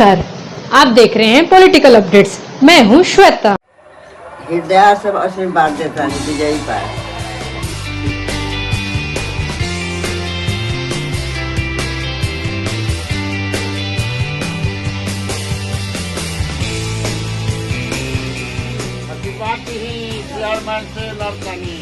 नमस्कार, आप देख रहे हैं पॉलिटिकल अपडेट्स। मैं हूं श्वेता। हृदय सब आशीर्वाद देता है विजयी पाए। आशीर्वाद ही चेयरमैन से लड़कनी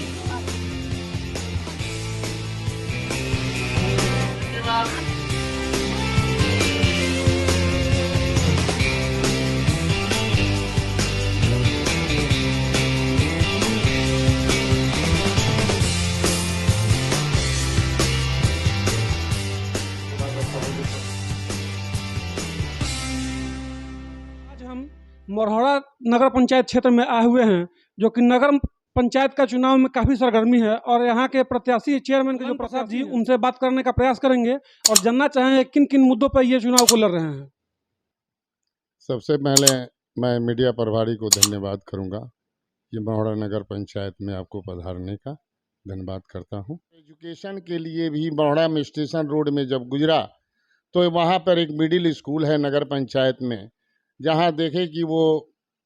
हम मरहौरा नगर पंचायत क्षेत्र में आए हुए हैं, जो कि नगर पंचायत का चुनाव में काफ़ी सरगर्मी है और यहाँ के प्रत्याशी चेयरमैन के जो प्रसाद जी, उनसे बात करने का प्रयास करेंगे और जानना चाहेंगे किन किन मुद्दों पर ये चुनाव को लड़ रहे हैं। सबसे पहले मैं मीडिया प्रभारी को धन्यवाद करूंगा, ये मरहौरा नगर पंचायत में आपको पधारने का धन्यवाद करता हूं। एजुकेशन के लिए भी मरहौरा में स्टेशन रोड में जब गुजरा तो वहां पर एक मिडिल स्कूल है नगर पंचायत में, जहां देखे कि वो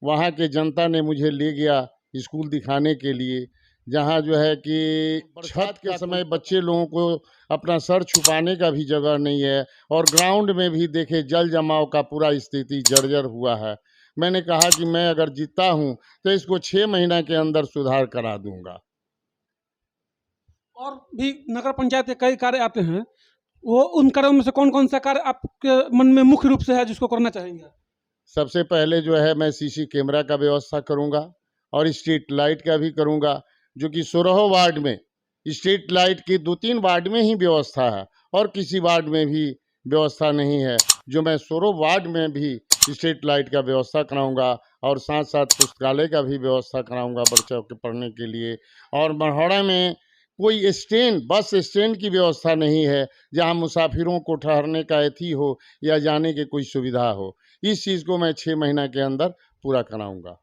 वहां के जनता ने मुझे ले गया स्कूल दिखाने के लिए, जहां जो है कि छत के समय बच्चे लोगों को अपना सर छुपाने का भी जगह नहीं है और ग्राउंड में भी देखे जल जमाव का पूरा स्थिति जर्जर हुआ है। मैंने कहा कि मैं अगर जीतता हूं तो इसको 6 महीना के अंदर सुधार करा दूंगा। और भी नगर पंचायत के कई कार्य आते हैं, वो उन कार्यों में से कौन कौन सा कार्य आपके मन में मुख्य रूप से है जिसको करना चाहेंगे? सबसे पहले जो है मैं सीसी कैमरा का व्यवस्था करूंगा और स्ट्रीट लाइट का भी करूंगा, जो कि 16 वार्ड में स्ट्रीट लाइट की 2-3 वार्ड में ही व्यवस्था है और किसी वार्ड में भी व्यवस्था नहीं है, जो मैं 16 वार्ड में भी स्ट्रीट लाइट का व्यवस्था कराऊंगा और साथ साथ पुस्तकालय का भी व्यवस्था कराऊंगा बच्चों के पढ़ने के लिए। और मरहौरा में कोई स्टैंड, बस स्टैंड की व्यवस्था नहीं है जहां मुसाफिरों को ठहरने का एथी हो या जाने की कोई सुविधा हो। इस चीज़ को मैं 6 महीना के अंदर पूरा कराऊंगा।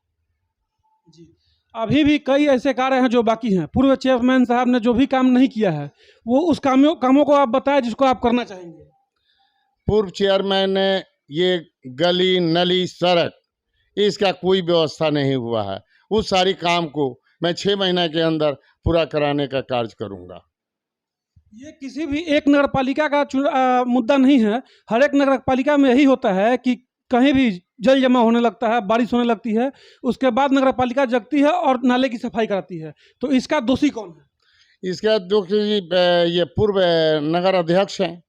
जी, अभी भी कई ऐसे कार्य हैं जो बाकी हैं। पूर्व चेयरमैन साहब ने जो भी काम नहीं किया है, वो उस कामों को आप बताएं जिसको आप करना चाहेंगे। पूर्व चेयरमैन ने ये गली नली सड़क इसका कोई व्यवस्था नहीं हुआ है, उस सारी काम को मैं 6 महीना के अंदर पूरा कराने का कार्य करूंगा। ये किसी भी एक नगर पालिका का मुद्दा नहीं है। हर एक नगर पालिका में यही होता है कि कहीं भी जल जमा होने लगता है, बारिश होने लगती है, उसके बाद नगर पालिका जगती है और नाले की सफाई कराती है। तो इसका दोषी कौन है? इसका दोषी ये पूर्व नगर अध्यक्ष हैं,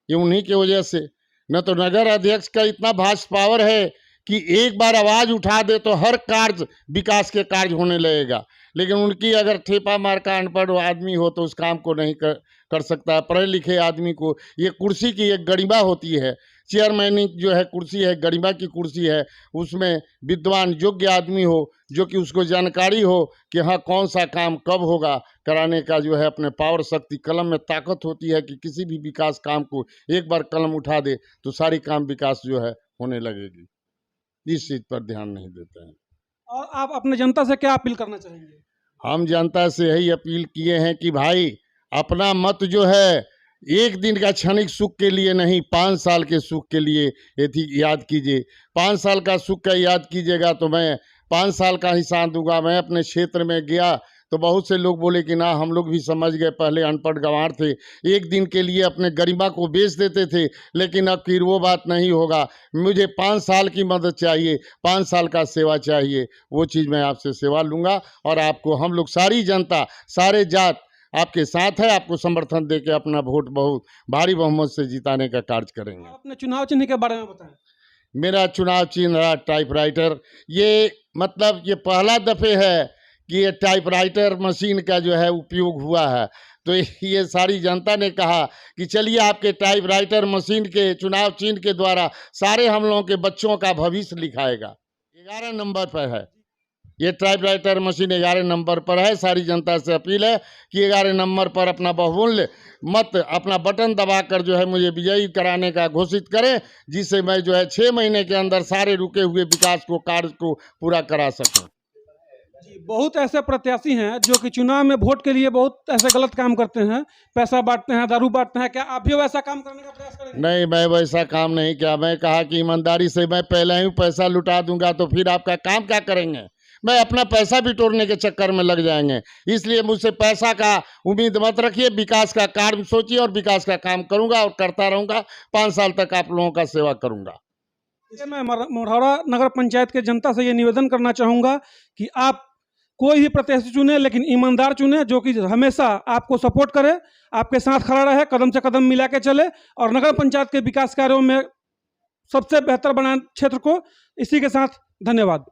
ये उन्हीं की वजह से। न तो नगर अध्यक्ष का इतना भास्ट पावर है कि एक बार आवाज़ उठा दे तो हर कार्य विकास के कार्य होने लगेगा, लेकिन उनकी अगर ठेपा मार का अनपढ़ आदमी हो तो उस काम को नहीं कर सकता। पढ़े लिखे आदमी को ये कुर्सी की एक गरिमा होती है, चेयरमैन जो है कुर्सी है, गरिमा की कुर्सी है, उसमें विद्वान योग्य आदमी हो जो कि उसको जानकारी हो कि हाँ कौन सा काम कब होगा, कराने का जो है अपने पावर शक्ति कलम में ताकत होती है कि किसी भी विकास काम को एक बार कलम उठा दे तो सारी काम विकास जो है होने लगेगी। इस चीज़ पर ध्यान नहीं देते हैं। और आप अपने जनता से क्या अपील करना चाहेंगे? हम जनता से यही अपील किए हैं कि भाई अपना मत जो है एक दिन का क्षणिक सुख के लिए नहीं, 5 साल के सुख के लिए याद कीजिए। 5 साल का सुख का याद कीजिएगा तो मैं 5 साल का ही साथ दूंगा। मैं अपने क्षेत्र में गया तो बहुत से लोग बोले कि ना हम लोग भी समझ गए, पहले अनपढ़ गंवार थे, एक दिन के लिए अपने गरिमा को बेच देते थे, लेकिन अब फिर वो बात नहीं होगा। मुझे 5 साल की मदद चाहिए, 5 साल का सेवा चाहिए, वो चीज़ मैं आपसे सेवा लूँगा और आपको हम लोग सारी जनता सारे जात आपके साथ है, आपको समर्थन देके अपना वोट बहुत भारी बहुमत से जिताने का कार्य करेंगे। आप अपने चुनाव चिन्ह के बारे में बताएं। मेरा चुनाव चिन्ह रहा टाइपराइटर। ये मतलब ये पहला दफ़े है कि ये टाइपराइटर मशीन का जो है उपयोग हुआ है, तो ये सारी जनता ने कहा कि चलिए आपके टाइपराइटर मशीन के चुनाव चिन्ह के द्वारा सारे हम लोगों के बच्चों का भविष्य लिखाएगा। 11 नंबर पर है ये टाइपराइटर मशीन, 11 नंबर पर है। सारी जनता से अपील है कि 11 नंबर पर अपना बहुमूल्य मत अपना बटन दबाकर जो है मुझे विजयी कराने का घोषित करें, जिससे मैं जो है 6 महीने के अंदर सारे रुके हुए विकास को कार्य को पूरा करा सकूं। जी, बहुत ऐसे प्रत्याशी हैं जो कि चुनाव में वोट के लिए बहुत ऐसे गलत काम करते हैं, पैसा बांटते हैं, दारू बांटते हैं। क्या आप भी वैसा काम करने का प्रयास करेंगे? नहीं, मैं वैसा काम नहीं किया। मैं कहा कि ईमानदारी से मैं पहले ही पैसा लुटा दूंगा तो फिर आपका काम क्या करेंगे? मैं अपना पैसा भी तोड़ने के चक्कर में लग जाएंगे। इसलिए मुझसे पैसा का उम्मीद मत रखिए, विकास का कार्य सोचिए और विकास का काम करूंगा और करता रहूंगा। 5 साल तक आप लोगों का सेवा करूंगा। इसलिए मैं मढ़ौरा नगर पंचायत के जनता से ये निवेदन करना चाहूँगा कि आप कोई भी प्रत्याशी चुने, लेकिन ईमानदार चुने, जो कि हमेशा आपको सपोर्ट करे, आपके साथ खड़ा रहे, कदम से कदम मिला के चले और नगर पंचायत के विकास कार्यों में सबसे बेहतर बनाए क्षेत्र को। इसी के साथ धन्यवाद।